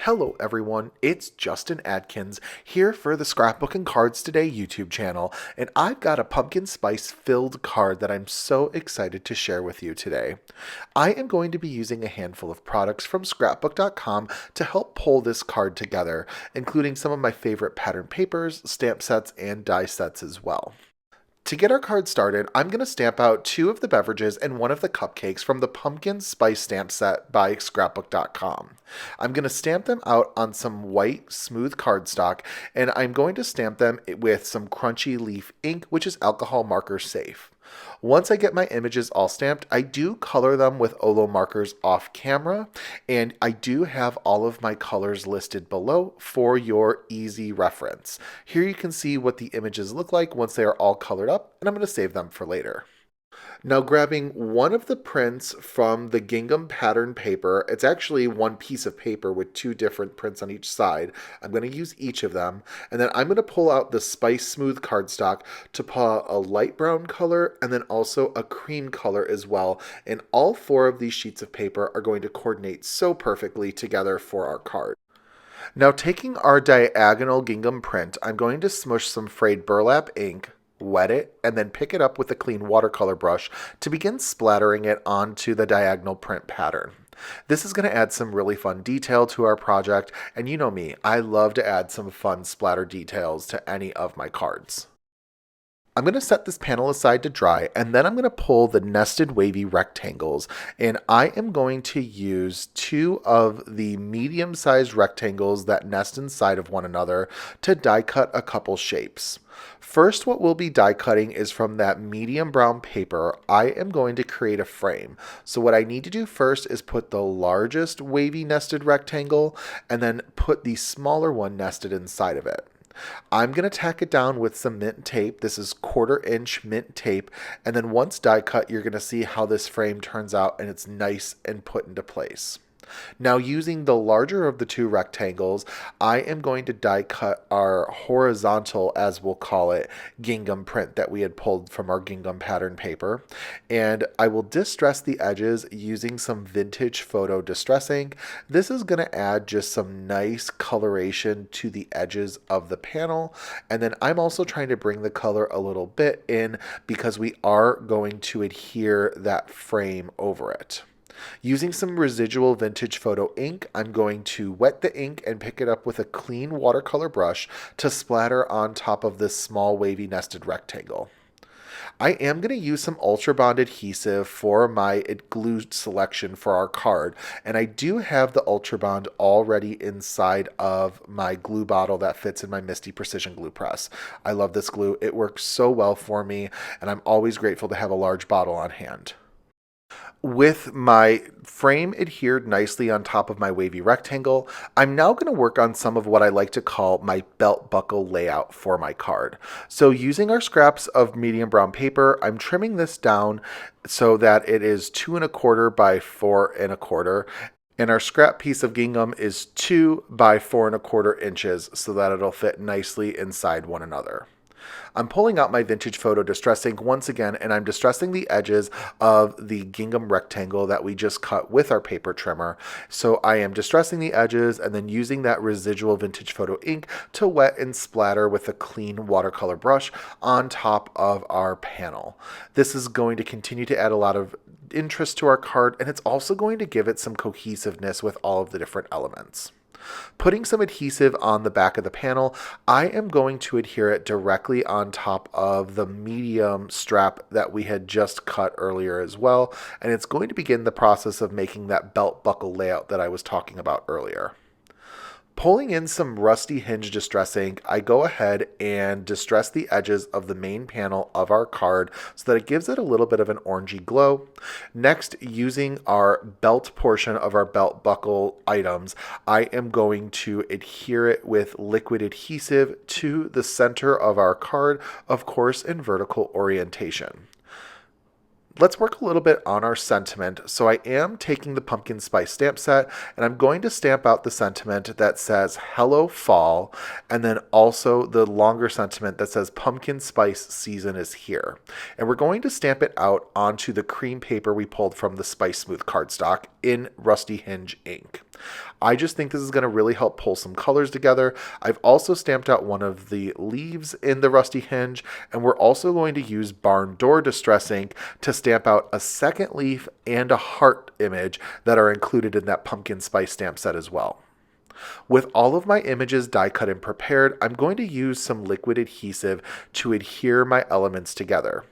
Hello everyone, it's Justin Adkins here for the Scrapbook and Cards Today YouTube channel, and I've got a pumpkin spice filled card that I'm so excited to share with you today. I am going to be using a handful of products from scrapbook.com to help pull this card together, including some of my favorite pattern papers, stamp sets, and die sets as well. To get our card started, I'm going to stamp out 2 of the beverages and 1 of the cupcakes from the Pumpkin Spice Stamp Set by Scrapbook.com. I'm going to stamp them out on some white, smooth cardstock, and I'm going to stamp them with some crunchy leaf ink, which is alcohol marker safe. Once I get my images all stamped, I do color them with Olo markers off camera, and I do have all of my colors listed below for your easy reference. Here you can see what the images look like once they are all colored up, and I'm going to save them for later. Now grabbing one of the prints from the gingham pattern paper, it's actually one piece of paper with 2 different prints on each side. I'm going to use each of them, and then I'm going to pull out the Spice Smooth cardstock to pull out a light brown color and then also a cream color as well, and all 4 of these sheets of paper are going to coordinate so perfectly together for our card. Now taking our diagonal gingham print, I'm going to smush some frayed burlap ink, wet it, and then pick it up with a clean watercolor brush to begin splattering it onto the diagonal print pattern. This is going to add some really fun detail to our project, and you know me, I love to add some fun splatter details to any of my cards. I'm going to set this panel aside to dry, and then I'm going to pull the nested wavy rectangles, and I am going to use 2 of the medium-sized rectangles that nest inside of one another to die cut a couple shapes. First, what we'll be die cutting is from that medium brown paper. I am going to create a frame. So what I need to do first is put the largest wavy nested rectangle and then put the smaller one nested inside of it. I'm going to tack it down with some mint tape. This is 1/4 inch mint tape. And then once die cut, you're going to see how this frame turns out and it's nice and put into place. Now using the larger of the 2 rectangles, I am going to die cut our horizontal, as we'll call it, gingham print that we had pulled from our gingham pattern paper. And I will distress the edges using some vintage photo distress ink. This is going to add just some nice coloration to the edges of the panel. And then I'm also trying to bring the color a little bit in because we are going to adhere that frame over it. Using some residual vintage photo ink, I'm going to wet the ink and pick it up with a clean watercolor brush to splatter on top of this small wavy nested rectangle. I am going to use some Ultra Bond adhesive for my glue selection for our card, and I do have the Ultra Bond already inside of my glue bottle that fits in my Misty Precision Glue Press. I love this glue. It works so well for me, and I'm always grateful to have a large bottle on hand. With my frame adhered nicely on top of my wavy rectangle, I'm now going to work on some of what I like to call my belt buckle layout for my card. So using our scraps of medium brown paper, I'm trimming this down so that it is 2 1/4 by 4 1/4. And our scrap piece of gingham is 2 by 4 1/4 inches so that it'll fit nicely inside one another. I'm pulling out my vintage photo distress ink once again, and I'm distressing the edges of the gingham rectangle that we just cut with our paper trimmer. So I am distressing the edges and then using that residual vintage photo ink to wet and splatter with a clean watercolor brush on top of our panel. This is going to continue to add a lot of interest to our card, and it's also going to give it some cohesiveness with all of the different elements. Putting some adhesive on the back of the panel, I am going to adhere it directly on top of the medium strap that we had just cut earlier as well, and it's going to begin the process of making that belt buckle layout that I was talking about earlier. Pulling in some rusty hinge distress ink, I go ahead and distress the edges of the main panel of our card so that it gives it a little bit of an orangey glow. Next, using our belt portion of our belt buckle items, I am going to adhere it with liquid adhesive to the center of our card, of course in vertical orientation. Let's work a little bit on our sentiment. So I am taking the pumpkin spice stamp set and I'm going to stamp out the sentiment that says Hello Fall, and then also the longer sentiment that says Pumpkin Spice Season is Here. And we're going to stamp it out onto the cream paper we pulled from the Spice Smooth cardstock in Rusty Hinge ink. I just think this is going to really help pull some colors together. I've also stamped out one of the leaves in the Rusty Hinge, and we're also going to use Barn Door Distress ink to stamp out a second leaf and a heart image that are included in that pumpkin spice stamp set as well. With all of my images die cut and prepared, I'm going to use some liquid adhesive to adhere my elements together.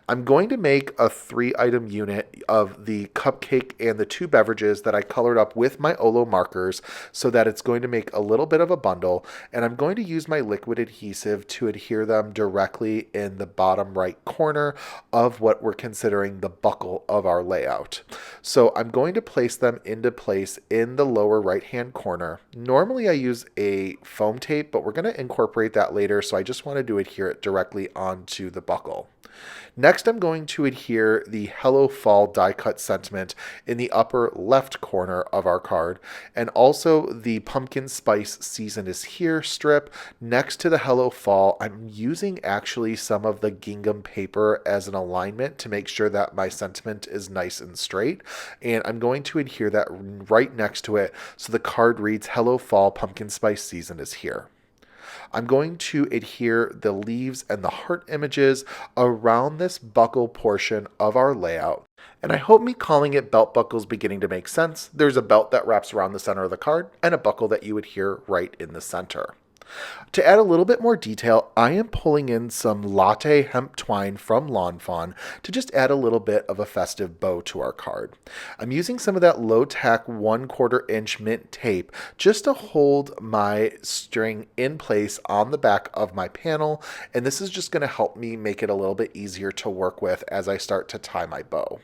I'm going to make a 3-item unit of the cupcake and the 2 beverages that I colored up with my Olo markers so that it's going to make a little bit of a bundle, and I'm going to use my liquid adhesive to adhere them directly in the bottom right corner of what we're considering the buckle of our layout. So I'm going to place them into place in the lower right hand corner. Normally I use a foam tape, but we're going to incorporate that later, so I just wanted to adhere it directly onto the buckle. Next, I'm going to adhere the Hello Fall die cut sentiment in the upper left corner of our card, and also the Pumpkin Spice Season is Here strip next to the Hello Fall. I'm using actually some of the gingham paper as an alignment to make sure that my sentiment is nice and straight, and I'm going to adhere that right next to it so the card reads Hello Fall, Pumpkin Spice Season is Here. I'm going to adhere the leaves and the heart images around this buckle portion of our layout. And I hope me calling it belt buckles beginning to make sense. There's a belt that wraps around the center of the card and a buckle that you adhere right in the center. To add a little bit more detail, I am pulling in some latte hemp twine from Lawn Fawn to just add a little bit of a festive bow to our card. I'm using some of that low tack 1/4 inch mint tape just to hold my string in place on the back of my panel, and this is just going to help me make it a little bit easier to work with as I start to tie my bow.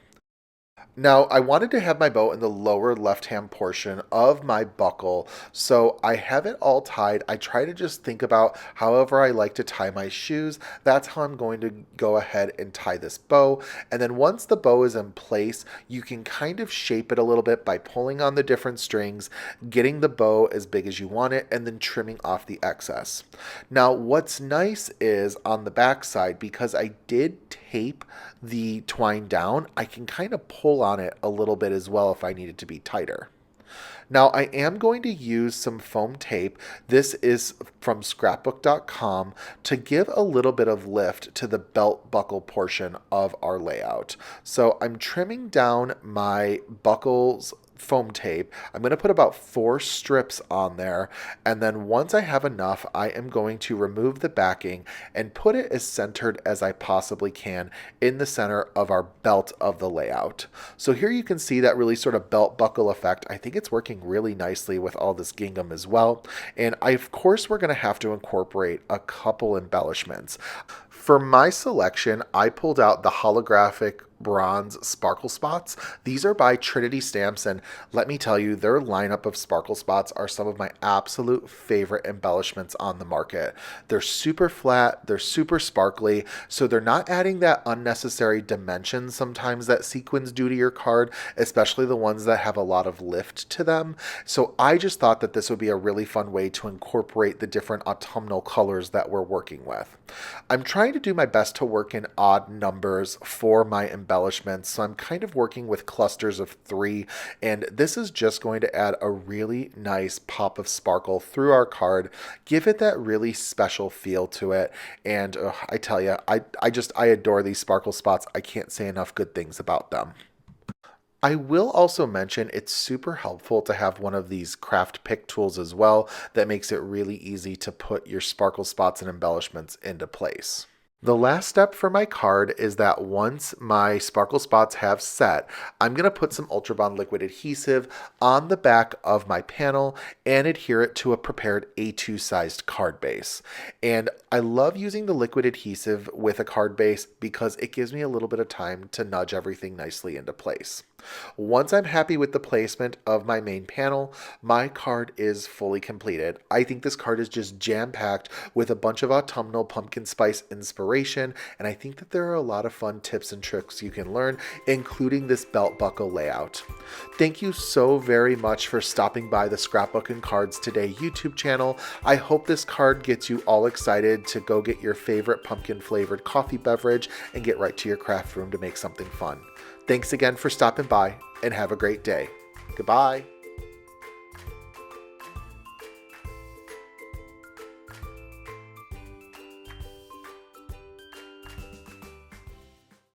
Now, I wanted to have my bow in the lower left-hand portion of my buckle, so I have it all tied. I try to just think about however I like to tie my shoes. That's how I'm going to go ahead and tie this bow. And then once the bow is in place, you can kind of shape it a little bit by pulling on the different strings, getting the bow as big as you want it, and then trimming off the excess. Now, what's nice is on the back side, because I did tape the twine down, I can kind of pull on it a little bit as well if I need it to be tighter. Now I am going to use some foam tape. This is from scrapbook.com to give a little bit of lift to the belt buckle portion of our layout. So I'm trimming down my buckles foam tape. I'm going to put about 4 strips on there, and then once I have enough, I am going to remove the backing and put it as centered as I possibly can in the center of our belt of the layout. So here you can see that really sort of belt buckle effect. I think it's working really nicely with all this gingham as well, and of course we're going to have to incorporate a couple embellishments. For my selection, I pulled out the holographic bronze sparkle spots. These are by Trinity Stamps, and let me tell you, their lineup of sparkle spots are some of my absolute favorite embellishments on the market. They're super flat, they're super sparkly, so they're not adding that unnecessary dimension sometimes that sequins do to your card, especially the ones that have a lot of lift to them. So I just thought that this would be a really fun way to incorporate the different autumnal colors that we're working with. I'm trying to do my best to work in odd numbers for my embellishments, so I'm kind of working with clusters of 3, and this is just going to add a really nice pop of sparkle through our card, give it that really special feel to it, and I tell you, I adore these sparkle spots. I can't say enough good things about them. I will also mention it's super helpful to have one of these craft pick tools as well that makes it really easy to put your sparkle spots and embellishments into place. The last step for my card is that once my sparkle spots have set, I'm going to put some Ultra Bond liquid adhesive on the back of my panel and adhere it to a prepared A2 sized card base. And I love using the liquid adhesive with a card base because it gives me a little bit of time to nudge everything nicely into place. Once I'm happy with the placement of my main panel, my card is fully completed. I think this card is just jam-packed with a bunch of autumnal pumpkin spice inspiration, and I think that there are a lot of fun tips and tricks you can learn, including this belt buckle layout. Thank you so very much for stopping by the Scrapbook and Cards Today YouTube channel. I hope this card gets you all excited to go get your favorite pumpkin flavored coffee beverage and get right to your craft room to make something fun. Thanks again for stopping by, and have a great day. Goodbye.